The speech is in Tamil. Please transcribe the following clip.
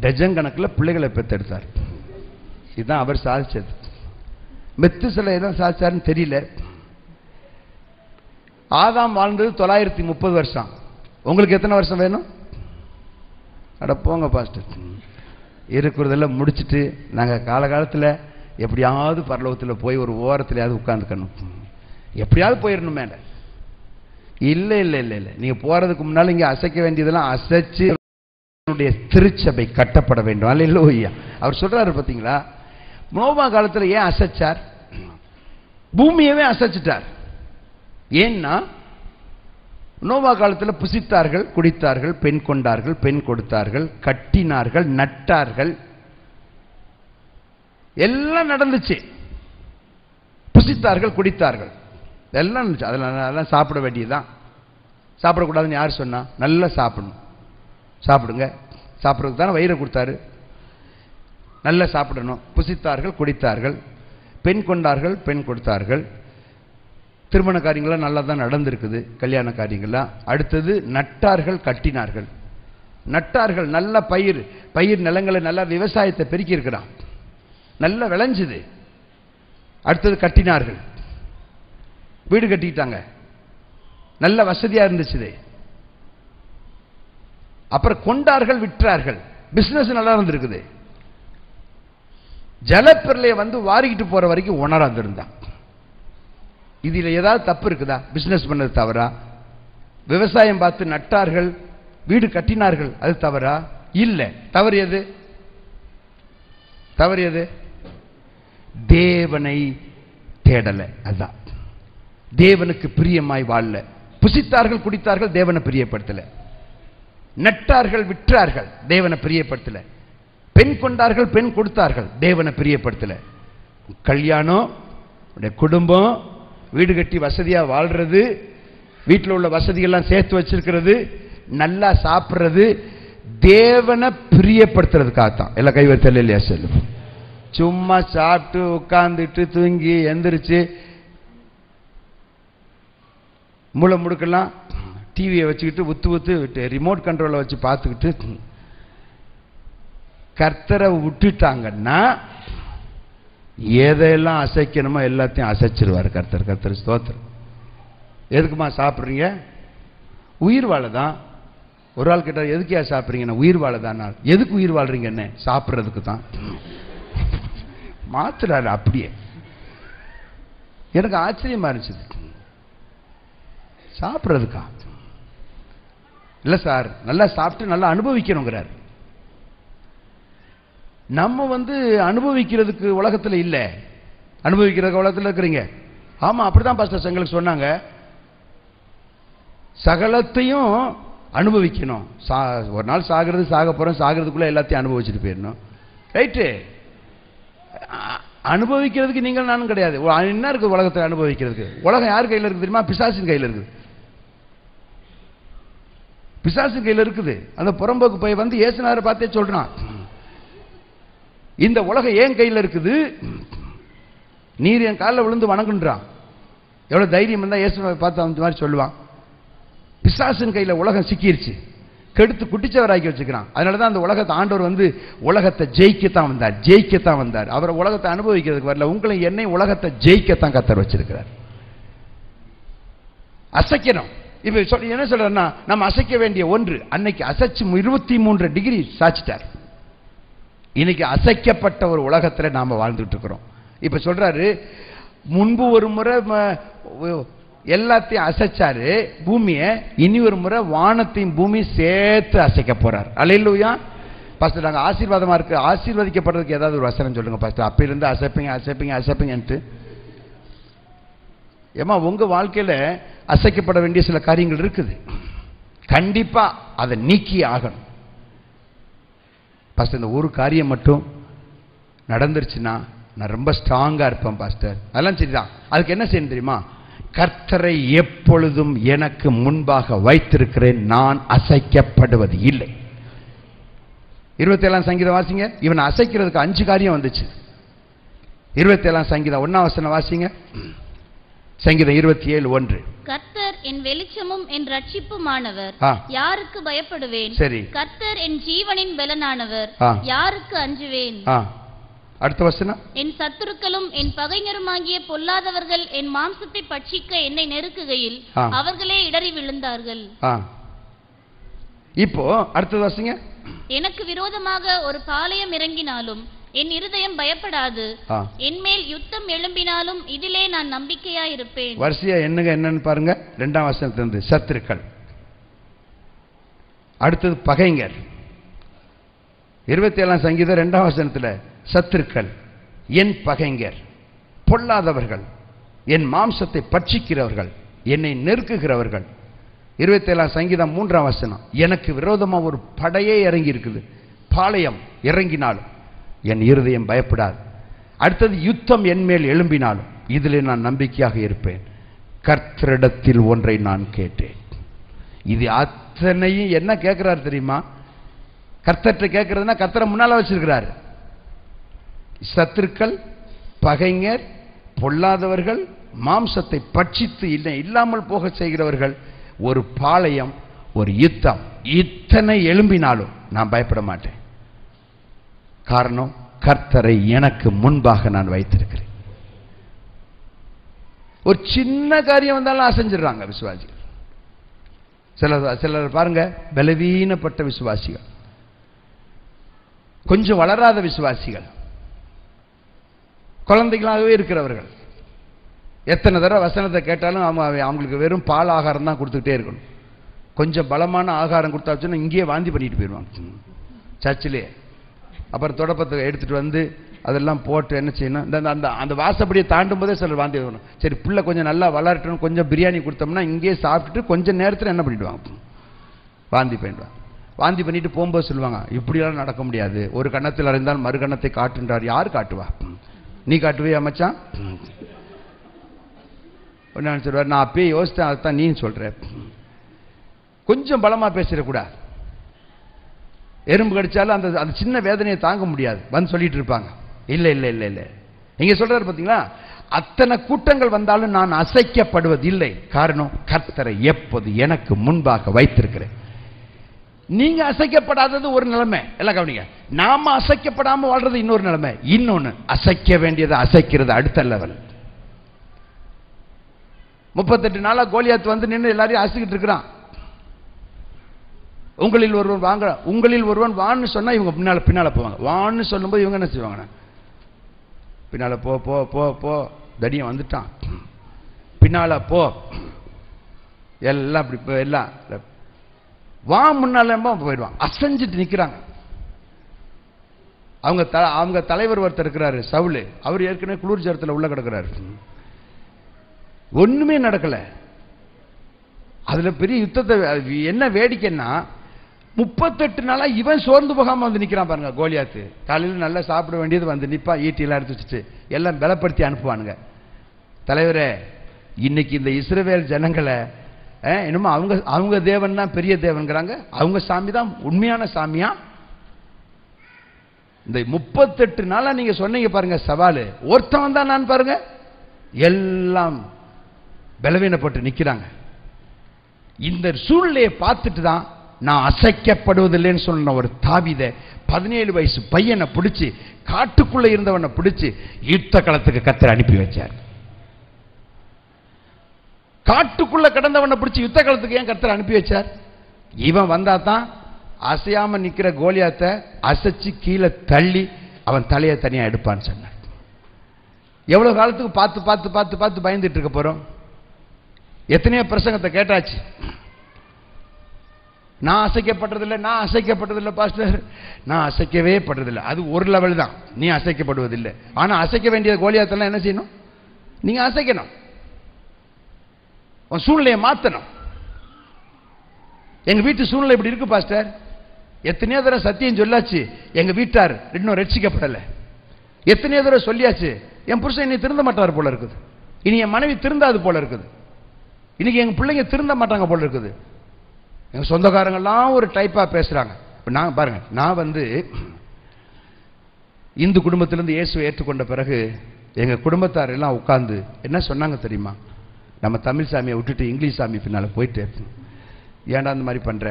டஜன் கணக்கில் பிள்ளைகளை பெற்றெடுத்தார். இதுதான் அவர் சாதிச்சது. மெத்துசலை எதான் சாதிச்சாருன்னு தெரியல. ஆதாம் வாழ்ந்தது 930 வருஷம். உங்களுக்கு எத்தனை வருஷம் வேணும்? அட போங்க பாஸ்டர், இருக்கிறதெல்லாம் முடிச்சுட்டு நாங்கள் காலகாலத்தில் எப்படியாவது பரலோகத்தில் போய் ஒரு ஓரத்துலையாவது உட்காந்துக்கணும், எப்படியாவது போயிடணும் மேலே. இல்லை இல்லை இல்லை இல்லை, நீங்கள் போகிறதுக்கு முன்னால் இங்கே அசைக்க வேண்டியதெல்லாம் அசைச்சு திருச்சபை கட்டப்பட வேண்டும். அல்லேலூயா. அவர் சொல்றாரு பார்த்தீங்களா, நோவா காலத்தில் ஏன் அசைச்சார்? பூமியவே அசைச்சிட்டார். ஏன்னா நோவா காலத்தில் புசித்தார்கள், குடித்தார்கள், பெண் கொண்டார்கள், பெண் கொடுத்தார்கள், கட்டினார்கள், நட்டார்கள், எல்லாம் நடந்துச்சு. புசித்தார்கள், குடித்தார்கள், எல்லாம் இருந்துச்சு. அதெல்லாம் சாப்பிட வேண்டியதுதான். சாப்பிடக்கூடாதுன்னு யார் சொன்னா? நல்லா சாப்பிடணும். சாப்பிடுங்க, சாப்பிட்றதுக்கு தானே வயிறை கொடுத்தாரு. நல்லா சாப்பிடணும். புசித்தார்கள், குடித்தார்கள், பெண் கொண்டார்கள், பெண் கொடுத்தார்கள். திருமண காரியங்கள்லாம் நல்லா தான் நடந்திருக்குது, கல்யாண காரியங்கள்லாம். அடுத்தது நட்டார்கள், கட்டினார்கள். நட்டார்கள், நல்ல பயிர் நிலங்களை நல்லா விவசாயத்தை பெருக்கி இருக்கிறான், நல்லா விளைஞ்சுது. அடுத்தது கட்டினார்கள், வீடு கட்டிக்கிட்டாங்க, நல்ல வசதியா இருந்துச்சு. அப்புறம் கொண்டார்கள், விற்றார்கள், பிசினஸ் நல்லா இருந்திருக்குது. ஜலப்பிரளய வந்து வாரிக்கிட்டு போற வரைக்கும் உணராது இருந்தான். இதுல ஏதாவது தப்பு இருக்குதா? பிசினஸ் பண்ணது தவறா? விவசாயம் பார்த்து நட்டார்கள், வீடு கட்டினார்கள், அது தவறா? இல்ல. தவறு எது? தவறு எது? தேவனை தேடல. அதுதான். தேவனுக்கு பிரியமாய் வாழல. புசித்தார்கள், குடித்தார்கள், தேவனை பிரியப்படுத்தல. நட்டார்கள், விற்றார்கள், தேவனை பிரியப்படுத்தல. பெண் கொண்டார்கள், பெண் கொடுத்தார்கள், தேவனை பிரியப்படுத்தல. கல்யாணம், குடும்பம், வீடு கட்டி வசதியா வாழ்றது, வீட்டில் உள்ள வசதிகள்லாம் சேர்த்து வச்சிருக்கிறது, நல்லா சாப்பிட்றது, தேவனை பிரியப்படுத்துறதுக்காகத்தான். எல்லாம் கைவர்த்தல் இல்லையா? சொல்லும். சும்மா சாப்பிட்டு உட்கார்ந்துட்டு தூங்கி எந்திரிச்சு மூளை முடுக்கலாம் டிவியை வச்சுக்கிட்டு உத்து ரிமோட் கண்ட்ரோலை வச்சு பார்த்துக்கிட்டு கர்த்தரை விட்டுட்டாங்கன்னா எதையெல்லாம் அசைக்கணுமோ எல்லாத்தையும் அசைச்சிருவார் கர்த்தர். கர்த்தர் ஸ்தோத்திரம். எதுக்குமா சாப்பிட்றீங்க? உயிர் வாழதான். ஒரு ஆள் கேட்டார், எதுக்கே சாப்பிட்றீங்க? உயிர் வாழதான். எதுக்கு உயிர் வாழ்றீங்கன்னு? சாப்பிட்றதுக்கு தான். மாத்துறாரு அப்படியே. எனக்கு ஆச்சரியமா இருந்துச்சு. சாப்பிட்றதுக்கா? இல்லை சார், நல்லா சாப்பிட்டு நல்லா அனுபவிக்கணுங்கிறார். நம்ம அனுபவிக்கிறதுக்கு உலகத்தில் இல்லை, அனுபவிக்கிறதுக்கு உலகத்தில் இருக்கிறீங்க. ஆமா, அப்படிதான் பாஸ்டர் எங்களுக்கு சொன்னாங்க. சகலத்தையும் அனுபவிக்கணும். ஒரு நாள் சாகிறது, சாக போறோம், சாகிறதுக்குள்ள எல்லாத்தையும் அனுபவிச்சுட்டு போயிடணும். ரைட்டு. அனுபவிக்கிறதுக்கு நீங்கள் நானும் கிடையாது. என்ன இருக்கு உலகத்தை அனுபவிக்கிறதுக்கு? உலகம் யார் கையில் இருக்குது தெரியுமா? பிசாசின் கையில் இருக்குது. பிசாசின் கையில் இருக்குது. அந்த புறம்போக்கு போய் இயேசுநாதரை பார்த்தே சொல்றான், இந்த உலகம் ஏன் கையில் இருக்குது, நீர் என் காலில் விழுந்து வணங்குன்றான். எவ்வளவு தைரியம் இருந்தா இயேசுவை பார்த்து அந்த மாதிரி சொல்லுவான். பிசாசின் கையில உலகம் சிக்கிருச்சு, கெடுத்து குட்டிச்சவராக்கி வச்சுக்கிறான். அதனாலதான் அந்த உலகத்தை ஆண்டவர் உலகத்தை ஜெயிக்கத்தான் வந்தார், ஜெயிக்கத்தான் வந்தார். அவர் உலகத்தை அனுபவிக்கிறதுக்கு வரல. உங்களை என்னை உலகத்தை ஜெயிக்கத்தான் கர்த்தர் வச்சிருக்கிறார். அசைக்கணும். இப்ப என்ன சொல்றேன்னா, நம்ம அசைக்க வேண்டிய ஒன்று, அன்னைக்கு அசைச்சு 23 டிகிரி சாச்சிட்டார். இன்னைக்கு அசைக்கப்பட்ட ஒரு உலகத்தில் நாம வாழ்ந்துட்டு இருக்கிறோம். இப்ப சொல்றாரு, முன்பு ஒரு முறை எல்லாத்தையும் அசைச்சாரு பூமியை, இனி ஒரு முறை வானத்தையும் பூமி சேர்த்து அசைக்க போறார். அல்லேலூயா. பாஸ்டர், நாங்க ஆசீர்வாதமா இருக்கு, ஆசீர்வதிக்கப்படுறதுக்கு ஏதாவது ஒரு வசனம் சொல்லுங்க பாஸ்டர். அப்ப இருந்து அசைப்பீங்க அசைப்பீங்க அசைப்பீங்கன்ட்டு. ஏமா, உங்க வாழ்க்கையில அசைக்கப்பட வேண்டிய சில காரியங்கள் இருக்குது. கண்டிப்பா அதை நீக்கி ஆகணும். பாஸ்டர், இந்த ஒரு காரியம் மட்டும் நடந்துருச்சுன்னா நான் ரொம்ப ஸ்ட்ராங்கா இருப்பேன் பாஸ்டர். அதெல்லாம் சரிதான். அதுக்கு என்ன செய்யணும் தெரியுமா? கர்த்தரை எப்பொழுதும் எனக்கு முன்பாக வைத்திருக்கிறேன், நான் அசைக்கப்படுவது இல்லை. 27 சங்கீதம் வாசிங்க. இவன் அசைக்கிறதுக்கு 5 காரியம் வந்துச்சு. 27 சங்கீதம் 1 வசனம் வாசிங்க. சங்கீதம் 27:1. கர்த்தர் என் வெளிச்சமும் என் ரட்சிப்புமானவர், யாருக்கு பயப்படுவேன்? சரி. கர்த்தர் என் ஜீவனின் பலனானவர், யாருக்கு அஞ்சுவேன்? அடுத்த வசனம். என் சத்துருக்களும் என் பகைஞருமாகிய பொல்லாதவர்கள் என் மாம்சத்தை பட்சிக்க என்னை நெருக்குகையில் அவர்களே இடறி விழுந்தார்கள். இப்போ அடுத்த வசங்க. எனக்கு விரோதமாக ஒரு பாளையம் இறங்கினாலும் என் இருதயம் பயப்படாது, என்மேல் யுத்தம் எழும்பினாலும் இதிலே நான் நம்பிக்கையா இருப்பேன். வரிசையா என்னன்னு பாருங்க. 2ஆம் வசனத்திலிருந்து சத்துருக்கள், அடுத்தது பகைஞர். 27ஆம் சங்கீதம் 2ஆம் வசனத்துல சத்துருக்கள், என் பகைஞர், பொல்லாதவர்கள், என் மாம்சத்தை பட்சிக்கிறவர்கள், என்னை நெருக்குகிறவர்கள். 27ஆம் சங்கீதம் 3ஆம் வசனம், எனக்கு விரோதமா ஒரு படையே இறங்கி இருக்குது, பாளையம் இறங்கினாலும் என் இருதயம் பயப்படாது. அடுத்தது யுத்தம் என் மேல் எழும்பினாலும் இதிலே நான் நம்பிக்கையாக இருப்பேன். கர்த்தரிடத்தில் ஒன்றை நான் கேட்டேன். இது அத்தனையும் என்ன கேட்கிறார் தெரியுமா? கர்த்தர்ட்ட கேட்கறதுன்னா கர்த்தரை முன்னால வச்சிருக்கிறார். சத்துருக்கள், பகைஞர், பொல்லாதவர்கள், மாம்சத்தை பட்சித்து இல்லாமல் போக செய்கிறவர்கள், ஒரு பாளையம், ஒரு யுத்தம், இத்தனை எழும்பினாலும் நான் பயப்பட மாட்டேன். காரணம், கர்த்தரை எனக்கு முன்பாக நான் வைத்திருக்கிறேன். ஒரு சின்ன காரியம் வந்தாலும் அசைஞ்சிடறாங்க விசுவாசிகள். சிலர் பாருங்க, பலவீனப்பட்ட விசுவாசிகள், கொஞ்சம் வளராத விசுவாசிகள், குழந்தைகளாகவே இருக்கிறவர்கள், எத்தனை தடவை வசனத்தை கேட்டாலும் அவங்களுக்கு வெறும் பால் ஆகாரம் தான் கொடுத்துக்கிட்டே இருக்கணும். கொஞ்சம் பலமான ஆகாரம் கொடுத்தாச்சுன்னா இங்கேயே வாந்தி பண்ணிட்டு போயிடுவாங்க சர்ச்சிலே. அப்புறம் தொடப்பத்தை எடுத்துட்டு வந்து அதெல்லாம் போட்டு என்ன செய்யணும், அந்த வாசப்படியை தாண்டும் போதே சிலர் வாந்தி வரணும். சரி, பிள்ளை கொஞ்சம் நல்லா வளரட்டும், கொஞ்சம் பிரியாணி கொடுத்தோம்னா இங்கேயே சாப்பிட்டுட்டு கொஞ்சம் நேரத்தில் என்ன பண்ணிடுவாங்க, வாந்தி பண்ணிடுவாங்க. வாந்தி பண்ணிட்டு போகும்போது சொல்லுவாங்க, இப்படியெல்லாம் நடக்க முடியாது, ஒரு கன்னத்தில் அறிந்தால் மறு கன்னத்தை காட்டுன்றார். யார் காட்டுவா? நீ காட்டுவே மச்சான்? சொல்லுவார், நான் அப்பயே யோசித்தேன், அதுதான் நீ சொல்ற. கொஞ்சம் பலமா பேசிடக்கூடாது. எறும்பு கடிச்சாலும் அந்த சின்ன வேதனையை தாங்க முடியாது, வந்து சொல்லிட்டு இருப்பாங்க. இல்ல இல்ல இல்ல இல்ல, நீங்க சொல்றாரு பாத்தீங்களா, அத்தனை கூட்டங்கள் வந்தாலும் நான் அசைக்கப்படுவதில்லை. காரணம், கர்த்தரை எப்போது எனக்கு முன்பாக வைத்திருக்கிறேன். நீங்க அசைக்கப்படாதது ஒரு நிலைமை, எல்லாம் கவனிங்க. நாம அசைக்கப்படாம வாழ்றது இன்னொரு நிலைமை. இன்னொன்னு, அசைக்க வேண்டியதை அசைக்கிறது அடுத்த லெவல். 38 நாளா கோலியாத் வந்து நின்று எல்லாரையும் அசைக்கிட்டு இருக்கிறான். உங்களில் ஒருவன் வான்னு சொன்னா இவங்க பின்னால போவாங்க. வான்னு சொல்லும்போது இவங்க என்ன செய்வாங்க, பின்னால போ போ போ போ, தடியம் வந்துட்டான், பின்னால போ, எல்லாம் அப்படி எல்லாம் வா முன்னால போயிடுவான். அசைஞ்சிட்டு நிக்கிறாங்க. அவங்க தலைவர் ஒருத்தர் இருக்கிறாரு, சவுலு. அவர் ஏற்கனவே குளிர் ஜரத்தில் உள்ள கிடக்கிறாரு, ஒண்ணுமே நடக்கல. அதுல பெரிய யுத்தத்தை. என்ன வேடிக்கைன்னா, 38 நாளா இவன் சோர்ந்து போகாம வந்து நிக்கிறான் பாருங்க. கோலியாத்து காலையில் நல்லா சாப்பிட வேண்டியது வந்து நிப்பா, ஈட்டியெல்லாம் எடுத்து வச்சுட்டு எல்லாம் பலப்படுத்தி அனுப்புவானுங்க. தலைவரே, இன்னைக்கு இந்த இஸ்ரவேல் ஜனங்களை என்னமோ அவங்க தேவன் தான் பெரிய தேவன்கிறாங்க, அவங்க சாமி தான் உண்மையான சாமியா? இந்த 38 நாளா நீங்க சொன்னீங்க பாருங்க சவாலு, ஒருத்தவன் தான் நான் பாருங்க, எல்லாம் பலவீனப்பட்டு நிக்கிறாங்க. இந்த சூழ்நிலையை பார்த்துட்டு தான் நான் அசைக்கப்படுவதில்லைன்னு சொன்ன ஒரு தாவீதை 17 வயசு பையனை பிடிச்சு, காட்டுக்குள்ள இருந்தவனை பிடிச்சு யுத்த களத்துக்கு கர்த்தர் அனுப்பி வச்சார். காட்டுக்குள்ள கிடந்தவனை பிடிச்சு யுத்த களத்துக்கு ஏன் கர்த்தர் அனுப்பி வச்சார்? இவன் வந்தா தான் அசையாம நிக்கிற கோலியாத்தை அசைச்சு கீழே தள்ளி அவன் தலையை தனியா எடுப்பான்னு சொன்னார். எவ்வளவு காலத்துக்கு பார்த்து பார்த்து பார்த்து பார்த்து பயந்துட்டு இருக்க போறோம்? எத்தனையோ பிரசங்கத்தை கேட்டாச்சு. நான் அசைக்கப்பட்டதில்லை பாஸ்டர், நான் அசைக்கவே பட்டதில்லை. அது ஒரு லெவல் தான், நீ அசைக்கப்படுவதில்லை. ஆனா அசைக்க வேண்டிய கோலியாத்தெல்லாம் என்ன செய்யணும்? நீங்க அசைக்கணும், உன் சூழ்நிலையை மாத்தணும். எங்க வீட்டு சூழ்நிலை இப்படி இருக்கு பாஸ்டர், எத்தனையோ தடவை சத்தியம் சொல்லாச்சு, எங்க வீட்டார் இன்னும் ரட்சிக்கப்படலை. எத்தனையோ தடவை சொல்லியாச்சு, என் புருஷன் இனி திருந்த மாட்டார் போல இருக்குது, இனி என் மனைவி திருந்தாது போல இருக்குது, இன்னைக்கு எங்க பிள்ளைங்க திருந்த மாட்டாங்க போல இருக்குது. எங்க சொந்தக்காரங்கெல்லாம் ஒரு டைப்பா பேசுறாங்க. நான் பாருங்க, நான் வந்து இந்து குடும்பத்திலிருந்து இயேசுவை ஏற்றுக்கொண்ட பிறகு எங்க குடும்பத்தார் எல்லாம் உட்கார்ந்து என்ன சொன்னாங்க தெரியுமா? நம்ம தமிழ் சாமியை விட்டுட்டு இங்கிலீஷ் சாமி பின்னால் போயிட்டு ஏன்டா அந்த மாதிரி பண்ணுற